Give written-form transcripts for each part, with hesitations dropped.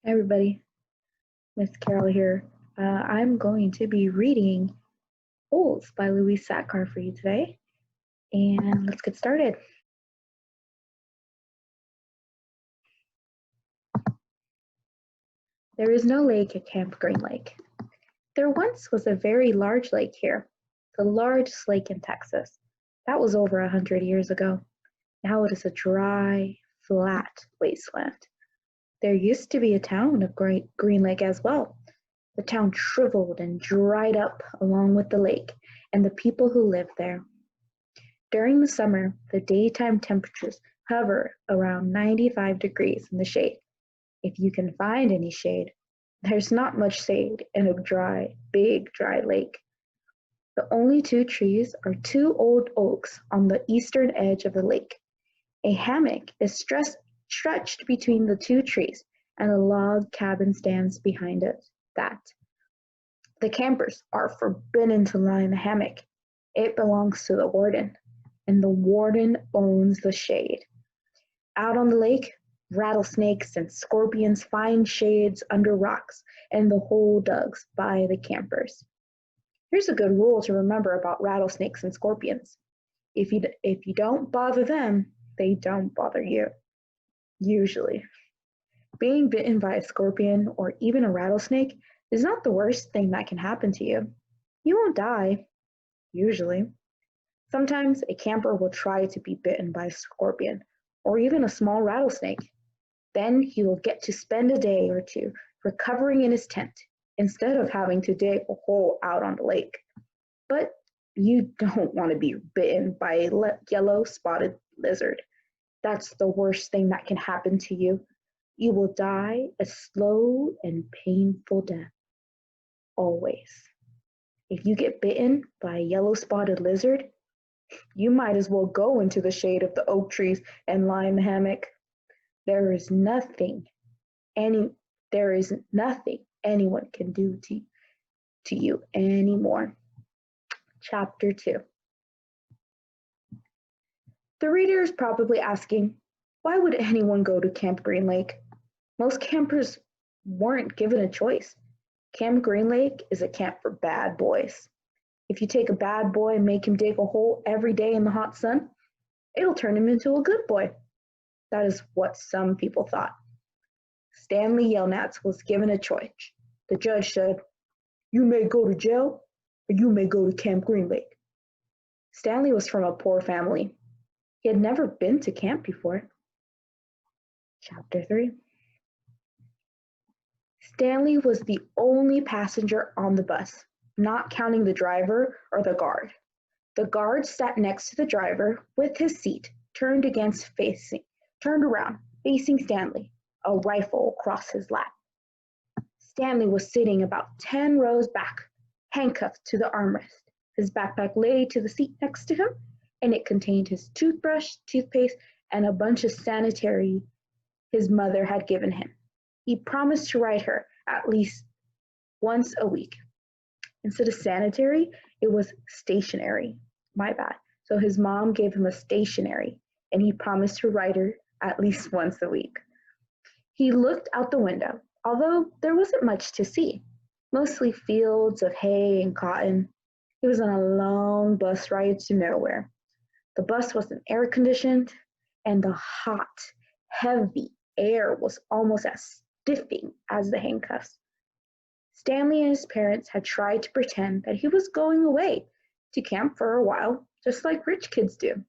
Hi everybody, Miss Carol here. I'm going to be reading Holes by Louise Sackar for you today, and let's get started. There is no lake at Camp Green Lake. There once was a very large lake here, the largest lake in Texas. That was over 100 years ago. Now it is a dry, flat wasteland. There used to be a town of Green Lake as well. The town shriveled and dried up along with the lake and the people who lived there. During the summer, the daytime temperatures hover around 95 degrees in the shade, if you can find any shade. There's not much shade in a big dry lake. The only two trees are two old oaks on the eastern edge of the lake. A hammock is stretched between the two trees, and a log cabin stands behind it. The campers are forbidden to lie in the hammock. It belongs to the warden, and the warden owns the shade. Out on the lake, rattlesnakes and scorpions find shades under rocks and the hole dug by the campers. Here's a good rule to remember about rattlesnakes and scorpions. If you don't bother them, they don't bother you. Usually. Being bitten by a scorpion or even a rattlesnake is not the worst thing that can happen to you. You won't die, usually. Sometimes a camper will try to be bitten by a scorpion or even a small rattlesnake. Then he will get to spend a day or two recovering in his tent instead of having to dig a hole out on the lake. But you don't want to be bitten by a yellow spotted lizard. That's the worst thing that can happen to you. You will die a slow and painful death. Always. If you get bitten by a yellow spotted lizard, you might as well go into the shade of the oak trees and lie in the hammock. There is nothing anyone can do to you anymore. Chapter 2. The reader is probably asking, why would anyone go to Camp Green Lake? Most campers weren't given a choice. Camp Green Lake is a camp for bad boys. If you take a bad boy and make him dig a hole every day in the hot sun, it'll turn him into a good boy. That is what some people thought. Stanley Yelnats was given a choice. The judge said, "You may go to jail, or you may go to Camp Green Lake." Stanley was from a poor family. He had never been to camp before. Chapter 3. Stanley was the only passenger on the bus, not counting the driver or the guard. The guard sat next to the driver with his seat turned around, facing Stanley, a rifle across his lap. Stanley was sitting about 10 rows back, handcuffed to the armrest. His backpack lay to the seat next to him, and it contained his toothbrush, toothpaste, and a bunch of sanitary his mother had given him. He promised to write her at least once a week. Instead of sanitary, it was stationary. My bad. So his mom gave him a stationary, and he promised to write her at least once a week. He looked out the window, although there wasn't much to see, mostly fields of hay and cotton. He was on a long bus ride to nowhere. The bus wasn't air conditioned, and the hot, heavy air was almost as stiffing as the handcuffs. Stanley and his parents had tried to pretend that he was going away to camp for a while, just like rich kids do.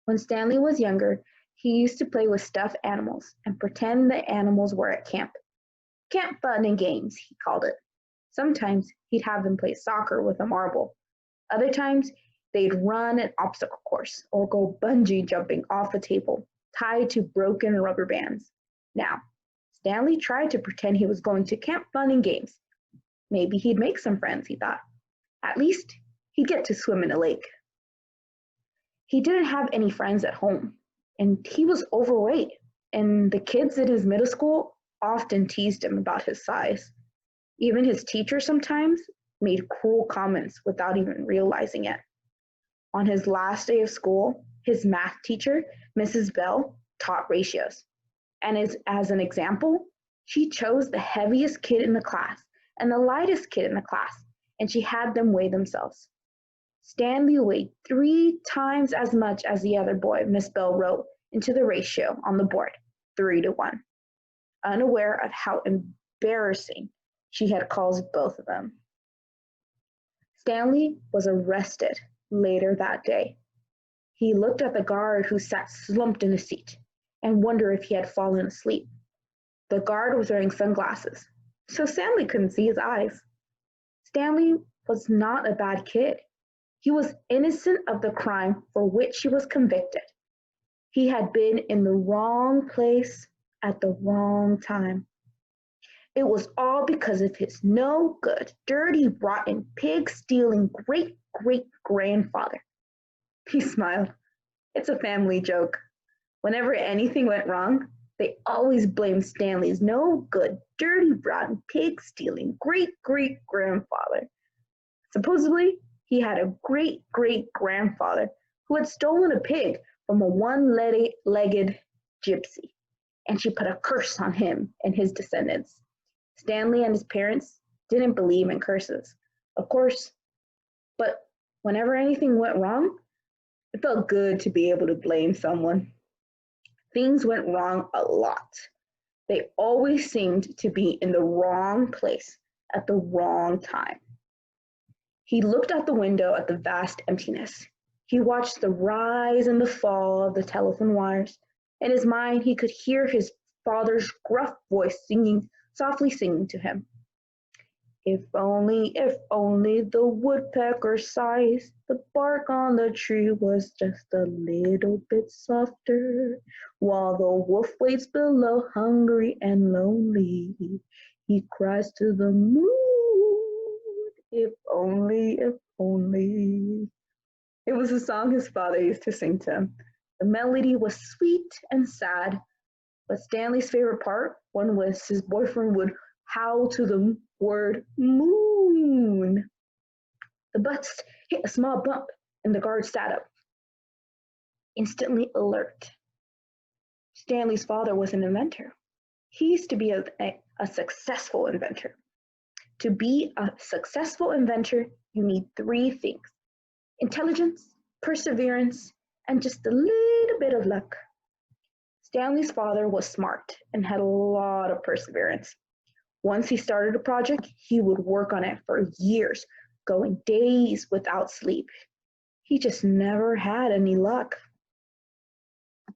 When Stanley was younger, he used to play with stuffed animals and pretend the animals were at camp. Camp fun and games, he called it. Sometimes he'd have them play soccer with a marble. Other times, they'd run an obstacle course or go bungee jumping off a table, tied to broken rubber bands. Now, Stanley tried to pretend he was going to camp fun and games. Maybe he'd make some friends, he thought. At least, he'd get to swim in a lake. He didn't have any friends at home, and he was overweight, and the kids in his middle school often teased him about his size. Even his teacher sometimes made cruel comments without even realizing it. On his last day of school, his math teacher, Mrs. Bell, taught ratios. And as an example, She chose the heaviest kid in the class and the lightest kid in the class, and she had them weigh themselves. Stanley weighed 3 times as much as the other boy, Miss Bell wrote into the ratio on the board, 3 to 1, unaware of how embarrassing she had caused both of them. Stanley was arrested later that day. He looked at the guard who sat slumped in his seat and wondered if he had fallen asleep. The guard was wearing sunglasses, so Stanley couldn't see his eyes. Stanley was not a bad kid. He was innocent of the crime for which he was convicted. He had been in the wrong place at the wrong time. It was all because of his no good, dirty, rotten, pig-stealing great-great-grandfather. He smiled. It's a family joke. Whenever anything went wrong, they always blamed Stanley's no good, dirty, rotten, pig-stealing great-great-grandfather. Supposedly, he had a great-great-grandfather who had stolen a pig from a one-legged gypsy, and she put a curse on him and his descendants. Stanley and his parents didn't believe in curses, of course, but whenever anything went wrong, it felt good to be able to blame someone. Things went wrong a lot. They always seemed to be in the wrong place at the wrong time. He looked out the window at the vast emptiness. He watched the rise and the fall of the telephone wires. In his mind, he could hear his father's gruff voice softly singing to him. If only the woodpecker sighs, the bark on the tree was just a little bit softer, while the wolf waits below, hungry and lonely. He cries to the moon, if only, if only. It was a song his father used to sing to him. The melody was sweet and sad, but Stanley's favorite part, one was his boyfriend would howl to the word moon. The bus hit a small bump and the guard sat up, instantly alert. Stanley's father was an inventor. He used to be a successful inventor. To be a successful inventor, you need 3 things: intelligence, perseverance, and just a little bit of luck. Stanley's father was smart and had a lot of perseverance. Once he started a project, he would work on it for years, going days without sleep. He just never had any luck.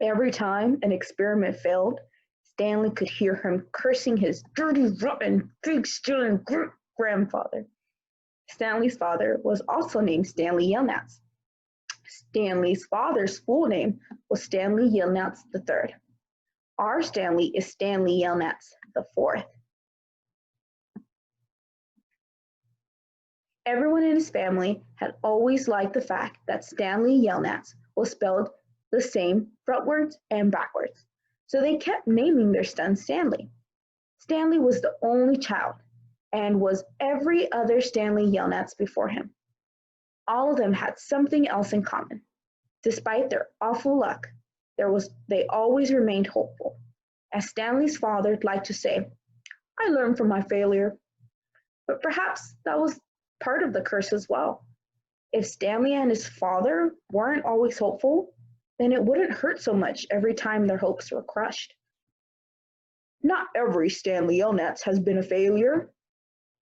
Every time an experiment failed, Stanley could hear him cursing his dirty, rotten, pig-stealing grandfather. Stanley's father was also named Stanley Yelnats. Stanley's father's full name was Stanley Yelnats III. Our Stanley is Stanley Yelnats IV. Everyone in his family had always liked the fact that Stanley Yelnats was spelled the same frontwards and backwards, so they kept naming their son Stanley. Stanley was the only child and was every other Stanley Yelnats before him. All of them had something else in common. Despite their awful luck, they always remained hopeful. As Stanley's father liked to say, "I learned from my failure." But perhaps that was part of the curse as well. If Stanley and his father weren't always hopeful, then it wouldn't hurt so much every time their hopes were crushed. Not every Stanley Yelnats has been a failure.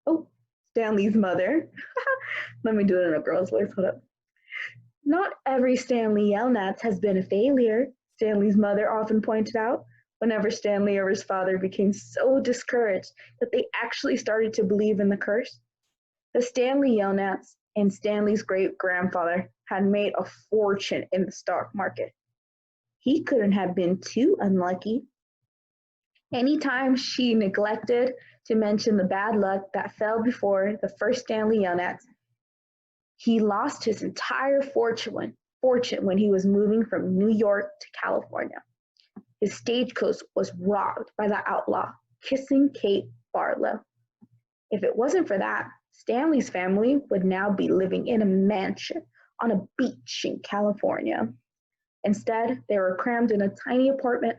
Oh, Stanley's mother. Let me do it in a girl's voice. Hold up. Not every Stanley Yelnats has been a failure, Stanley's mother often pointed out, whenever Stanley or his father became so discouraged that they actually started to believe in the curse. The Stanley Yelnats and Stanley's great-grandfather had made a fortune in the stock market. He couldn't have been too unlucky. Anytime she neglected to mention the bad luck that fell before the first Stanley Yelnats, he lost his entire fortune when he was moving from New York to California. His stagecoach was robbed by the outlaw, Kissing Kate Barlow. If it wasn't for that, Stanley's family would now be living in a mansion on a beach in California. Instead, they were crammed in a tiny apartment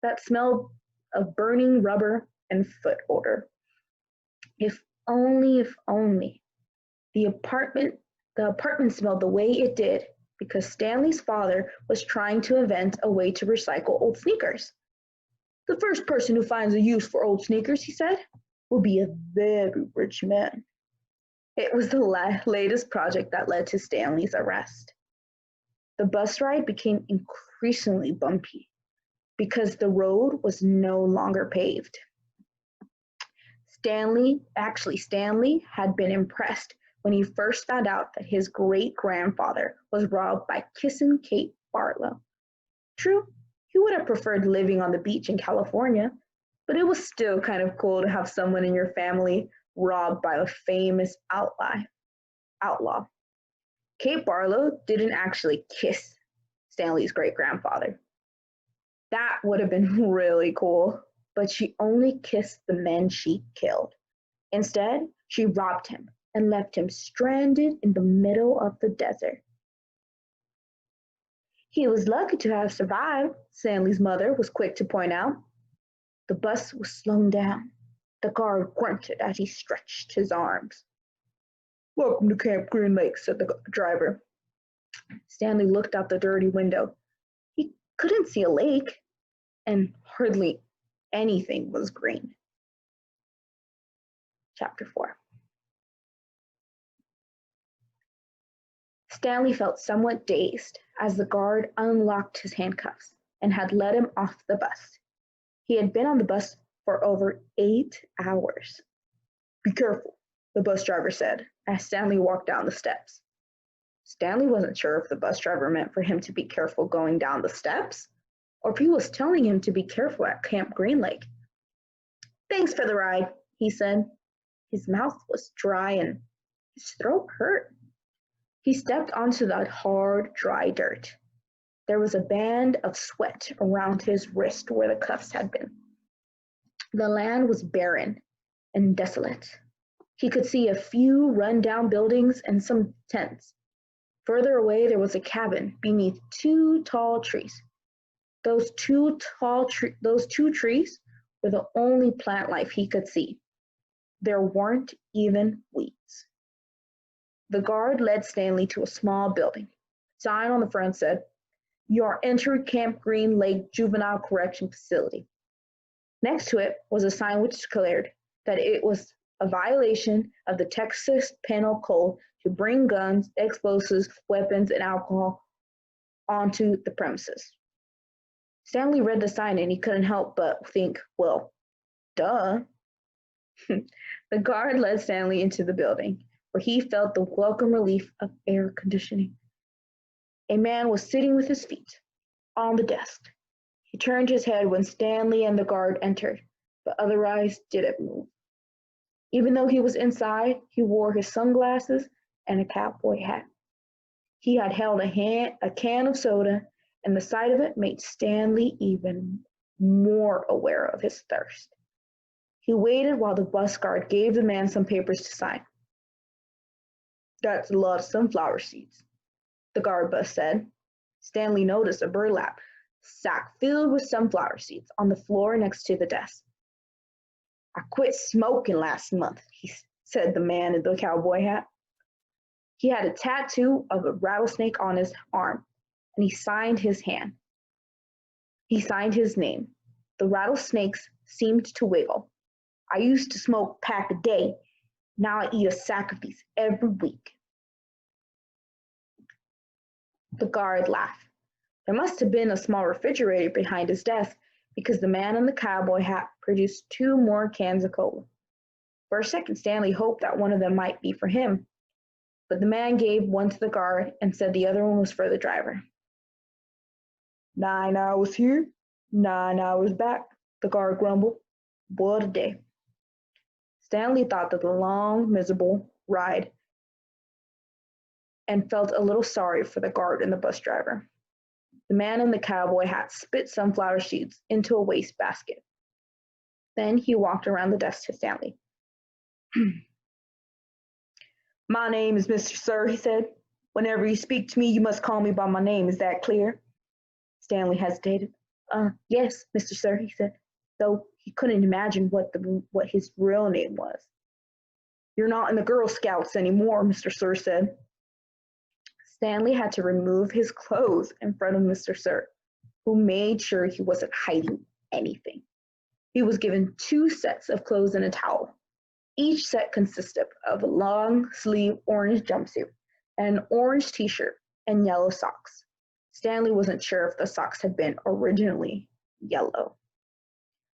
that smelled of burning rubber and foot odor. If only, if only. The apartment smelled the way it did because Stanley's father was trying to invent a way to recycle old sneakers. The first person who finds a use for old sneakers, he said, will be a very rich man. It was the latest project that led to Stanley's arrest. The bus ride became increasingly bumpy because the road was no longer paved. Stanley had been impressed when he first found out that his great-grandfather was robbed by Kissin' Kate Barlow. True, he would have preferred living on the beach in California, but it was still kind of cool to have someone in your family robbed by a famous outlaw. Kate Barlow didn't actually kiss Stanley's great-grandfather. That would have been really cool, but she only kissed the men she killed. Instead, she robbed him and left him stranded in the middle of the desert. He was lucky to have survived, Stanley's mother was quick to point out. The bus was slowing down. The guard grunted as he stretched his arms. "Welcome to Camp Green Lake," said the driver. Stanley looked out the dirty window. He couldn't see a lake, and hardly anything was green. Chapter 4. Stanley felt somewhat dazed as the guard unlocked his handcuffs and had let him off the bus. He had been on the bus for over 8 hours. "Be careful," the bus driver said as Stanley walked down the steps. Stanley wasn't sure if the bus driver meant for him to be careful going down the steps or if he was telling him to be careful at Camp Green Lake. "Thanks for the ride," he said. His mouth was dry and his throat hurt. He stepped onto the hard, dry dirt. There was a band of sweat around his wrist where the cuffs had been. The land was barren and desolate. He could see a few run-down buildings and some tents. Further away, there was a cabin beneath 2 tall trees. Those two trees were the only plant life he could see. There weren't even weeds. The guard led Stanley to a small building. A sign on the front said, "You are entering Camp Green Lake Juvenile Correction Facility." Next to it was a sign which declared that it was a violation of the Texas Penal Code to bring guns, explosives, weapons, and alcohol onto the premises. Stanley read the sign and he couldn't help but think, well, duh. The guard led Stanley into the building, where he felt the welcome relief of air conditioning. A man was sitting with his feet on the desk. He turned his head when Stanley and the guard entered, but otherwise didn't move. Even though he was inside, he wore his sunglasses and a cowboy hat. He had held a can of soda, and the sight of it made Stanley even more aware of his thirst. He waited while the bus guard gave the man some papers to sign. "That's a lot of sunflower seeds," the guard boss said. Stanley noticed a burlap sack filled with sunflower seeds on the floor next to the desk. "I quit smoking last month," said the man in the cowboy hat. He had a tattoo of a rattlesnake on his arm, and he signed his hand. He signed his name. The rattlesnakes seemed to wiggle. "I used to smoke a pack a day. Now I eat a sack of these every week." The guard laughed. There must have been a small refrigerator behind his desk because the man in the cowboy hat produced 2 more cans of cola. For a second, Stanley hoped that one of them might be for him, but the man gave one to the guard and said the other one was for the driver. 9 hours here, 9 hours back, the guard grumbled. What a day. Stanley thought of the long, miserable ride and felt a little sorry for the guard and the bus driver. The man in the cowboy hat spit sunflower seeds into a wastebasket. Then he walked around the desk to Stanley. "My name is Mr. Sir," he said. "Whenever you speak to me, you must call me by my name. Is that clear?" Stanley hesitated. Yes, Mr. Sir," he said, though He couldn't imagine what his real name was. "You're not in the Girl Scouts anymore," Mr. Sir said. Stanley had to remove his clothes in front of Mr. Sir, who made sure he wasn't hiding anything. He was given 2 sets of clothes and a towel. Each set consisted of a long-sleeve orange jumpsuit, an orange t-shirt, and yellow socks. Stanley wasn't sure if the socks had been originally yellow.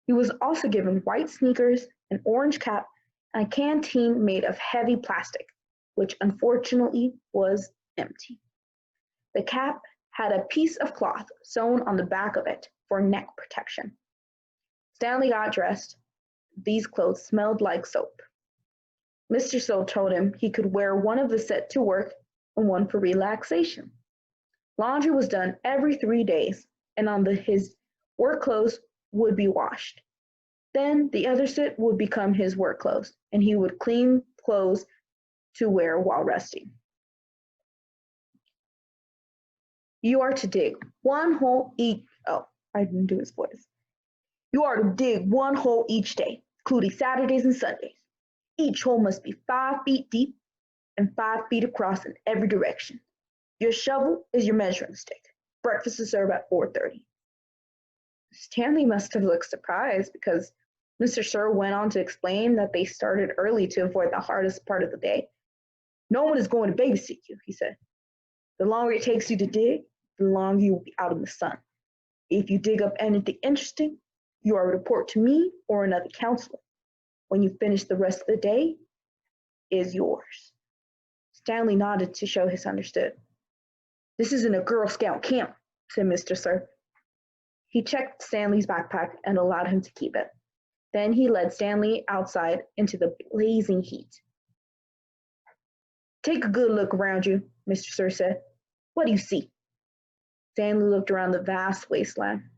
He was also given white sneakers, an orange cap, and a canteen made of heavy plastic, which unfortunately was empty. The cap had a piece of cloth sewn on the back of it for neck protection. Stanley got dressed. These clothes smelled like soap. Mr. Sir told him he could wear one of the set to work and one for relaxation. Laundry was done every 3 days, and his work clothes would be washed. Then the other set would become his work clothes, and he would clean clothes to wear while resting. "You are to dig one hole each." Oh, I didn't do his voice. "You are to dig one hole each day, including Saturdays and Sundays. Each hole must be 5 feet deep and 5 feet across in every direction. Your shovel is your measuring stick. Breakfast is served at 4:30. Stanley must have looked surprised because Mr. Sir went on to explain that they started early to avoid the hardest part of the day. "No one is going to babysit you," he said. "The longer it takes you to dig, the longer you will be out in the sun. If you dig up anything interesting, you are to report to me or another counselor. When you finish, the rest of the day is yours." Stanley nodded to show he understood. "This isn't a Girl Scout camp," said Mr. Sir. He checked Stanley's backpack and allowed him to keep it. Then he led Stanley outside into the blazing heat. "Take a good look around you," Mr. Sir said. "What do you see?" Stanley looked around the vast wasteland.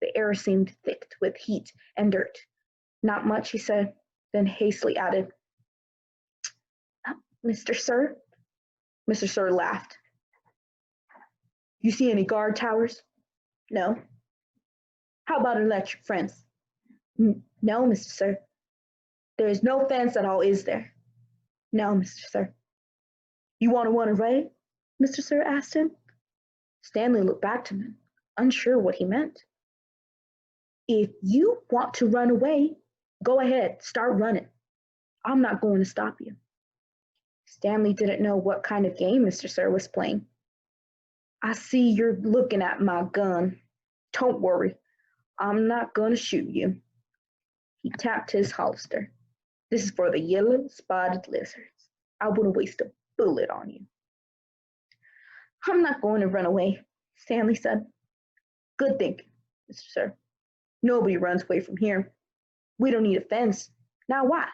The air seemed thick with heat and dirt. "Not much," he said, then hastily added, "Mr. Sir?" Mr. Sir laughed. "You see any guard towers?" "No." "How about an electric fence?" "No, Mr. Sir." "There is no fence at all, is there?" "No, Mr. Sir." "You want to run away?" Mr. Sir asked him. Stanley looked back to him, unsure what he meant. "If you want to run away, go ahead, start running. I'm not going to stop you." Stanley didn't know what kind of game Mr. Sir was playing. "I see you're looking at my gun. Don't worry, I'm not going to shoot you." He tapped his holster. "This is for the yellow-spotted lizards. I wouldn't waste a bullet on you." "I'm not going to run away," Stanley said. "Good thinking, Mr. Sir. Nobody runs away from here. We don't need a fence. Now why?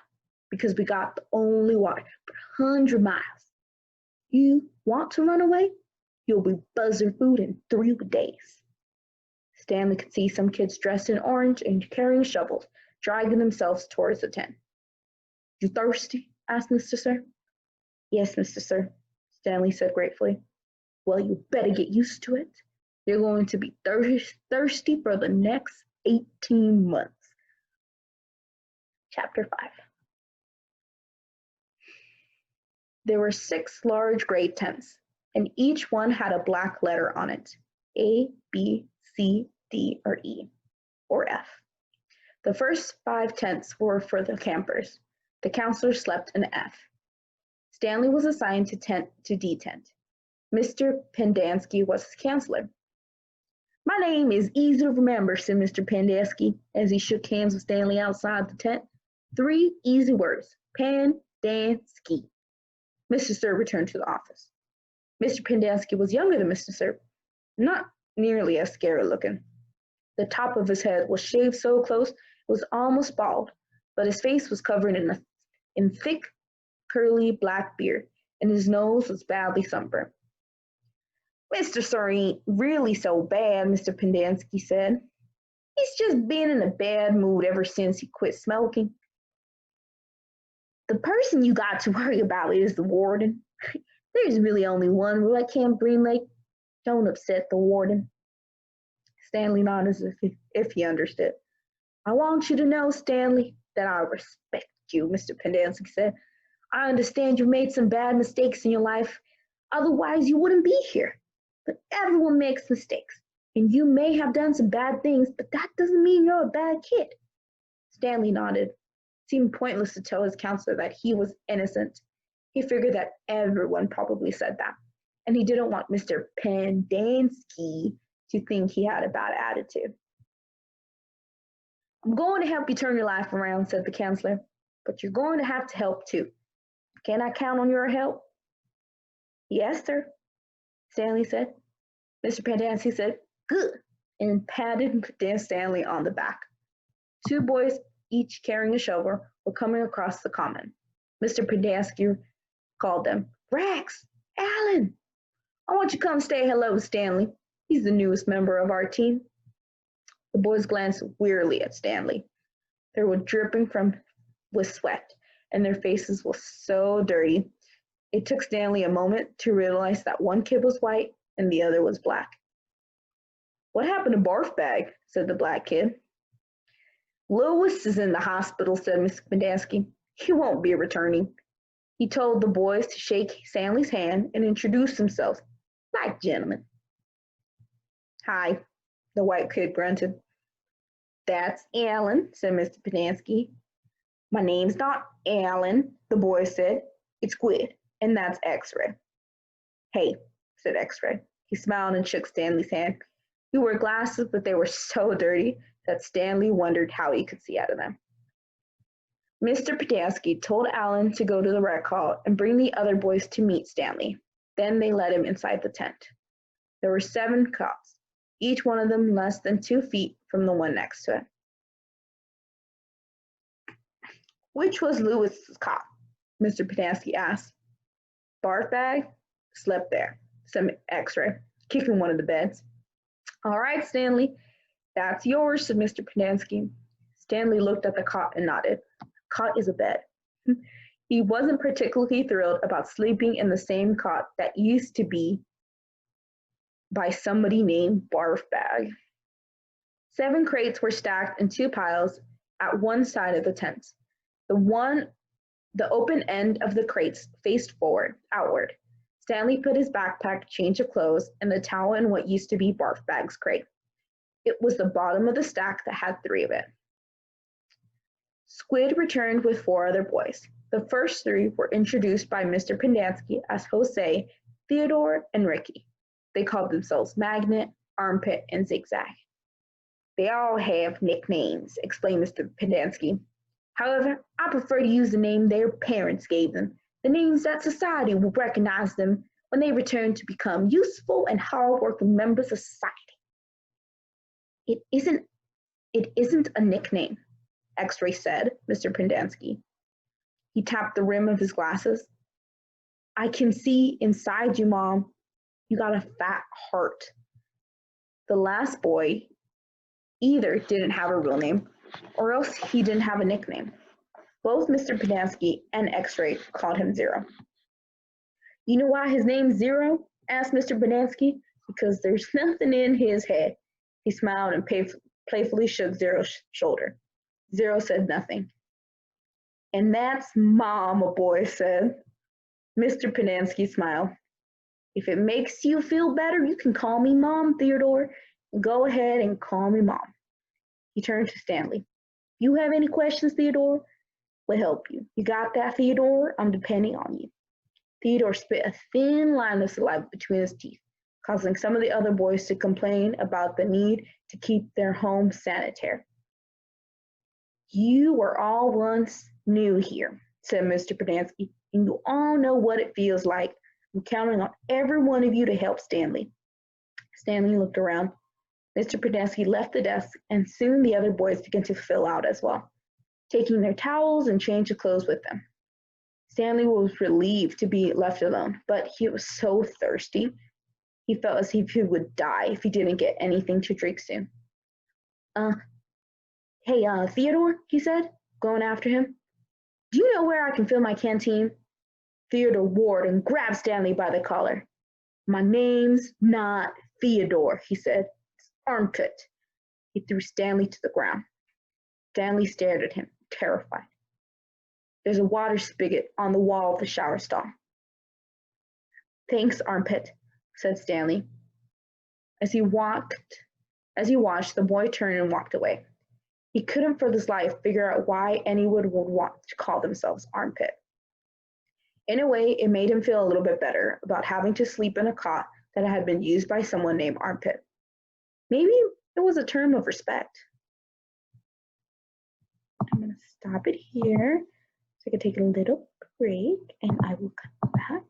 Because we got the only water for 100 miles. You want to run away? You'll be buzzard food in 3 days." Stanley could see some kids dressed in orange and carrying shovels, dragging themselves towards the tent. "You thirsty?" asked Mr. Sir. "Yes, Mr. Sir," Stanley said gratefully. "Well, you better get used to it. You're going to be thirsty for the next 18 months. Chapter 5. There were 6 large gray tents, and each one had a black letter on it, A, B, C, D, or E, or F. The first 5 tents were for the campers. The counselor slept in F. Stanley was assigned to D tent. Mr. Pendanski was his counselor. "My name is easy to remember," said Mr. Pendanski as he shook hands with Stanley outside the tent. 3 easy words, Pendanski. Mr. Sir returned to the office. Mr. Pendanski was younger than Mr. Sir, not nearly as scary looking. The top of his head was shaved so close it was almost bald, but his face was covered in thick, curly black beard, and his nose was badly sunburned. "Mr. Sir ain't really so bad," Mr. Pendanski said. "He's just been in a bad mood ever since he quit smoking. The person you got to worry about is the warden. There's really only one rule at Camp Green Lake. Don't upset the warden." Stanley nodded as if he understood. I want you to know, Stanley, that I respect you, Mr. Pendanski said. I understand you made some bad mistakes in your life. Otherwise, you wouldn't be here. But everyone makes mistakes. And you may have done some bad things, but that doesn't mean you're a bad kid. Stanley nodded. It seemed pointless to tell his counselor that he was innocent. He figured that everyone probably said that. And he didn't want Mr. Pendanski to think he had a bad attitude. I'm going to help you turn your life around, said the counselor. But you're going to have to help too. Can I count on your help? Yes, sir, Stanley said. Mr. Pendanski said, good, and patted Stanley on the back. Two boys, each carrying a shovel, were coming across the common. Mr. Pendanski called them. Rex, Alan, I want you to come say hello to Stanley. He's the newest member of our team. The boys glanced wearily at Stanley. They were dripping with sweat, and their faces were so dirty. It took Stanley a moment to realize that one kid was white and the other was black. What happened to Barf Bag? Said the black kid. Lewis is in the hospital, said Mr. Pendanski. He won't be returning. He told the boys to shake Stanley's hand and introduce themselves like gentlemen. Hi, the white kid grunted. That's Alan, said Mr. Pendanski. My name's not Alan, the boy said. It's Squid, and that's X-Ray. Hey, said X-Ray. He smiled and shook Stanley's hand. He wore glasses, but they were so dirty that Stanley wondered how he could see out of them. Mr. Pendanski told Alan to go to the rec hall and bring the other boys to meet Stanley. Then they led him inside the tent. There were 7 cots, each one of them less than 2 feet from the one next to it. Which was Lewis's cot? Mr. Pendanski asked. Barf Bag slept there, said X-Ray, kicking one of the beds. All right, Stanley, that's yours, said Mr. Pendanski. Stanley looked at the cot and nodded. Cot is a bed. He wasn't particularly thrilled about sleeping in the same cot that used to be by somebody named Barf Bag. 7 crates were stacked in 2 piles at one side of the tent. The open end of the crates faced outward. Stanley put his backpack, change of clothes, and the towel in what used to be Barf Bag's crate. It was the bottom of the stack that had 3 of it. Squid returned with 4 other boys. The first 3 were introduced by Mr. Pendanski as Jose, Theodore, and Ricky. They called themselves Magnet, Armpit, and Zigzag. They all have nicknames, explained Mr. Pendanski. However, I prefer to use the name their parents gave them, the names that society will recognize them when they return to become useful and hard-working members of society. It isn't a nickname, X-Ray said, Mr. Pendanski. He tapped the rim of his glasses. I can see inside you, Mom. You got a fat heart. The last boy either didn't have a real name or else he didn't have a nickname. Both Mr. Pendanski and X-Ray called him Zero. You know why his name's Zero? Asked Mr. Pendanski. Because there's nothing in his head. He smiled and playfully shook Zero's shoulder. Zero said nothing. And that's Mom, a boy said. Mr. Pendanski smiled. If it makes you feel better, you can call me Mom, Theodore. Go ahead and call me Mom. He turned to Stanley. If you have any questions, Theodore, we'll help you. You got that, Theodore? I'm depending on you. Theodore spit a thin line of saliva between his teeth, causing some of the other boys to complain about the need to keep their home sanitary. You were all once new here, said Mr. Pendanski, and you all know what it feels like. I'm counting on every one of you to help Stanley. Stanley looked around. Mr. Pendanski left the desk, and soon the other boys began to fill out as well, taking their towels and change of clothes with them. Stanley was relieved to be left alone, but he was so thirsty. He felt as if he would die if he didn't get anything to drink soon. Hey, Theodore, he said, going after him. Do you know where I can fill my canteen? Theodore roared and grabbed Stanley by the collar. My name's not Theodore, he said. It's Armpit. He threw Stanley to the ground. Stanley stared at him, terrified. There's a water spigot on the wall of the shower stall. Thanks, Armpit, said Stanley. As he watched, the boy turned and walked away. He couldn't for his life figure out why anyone would want to call themselves Armpit. In a way, it made him feel a little bit better about having to sleep in a cot that had been used by someone named Armpit. Maybe it was a term of respect. I'm going to stop it here so I can take a little break and I will come back.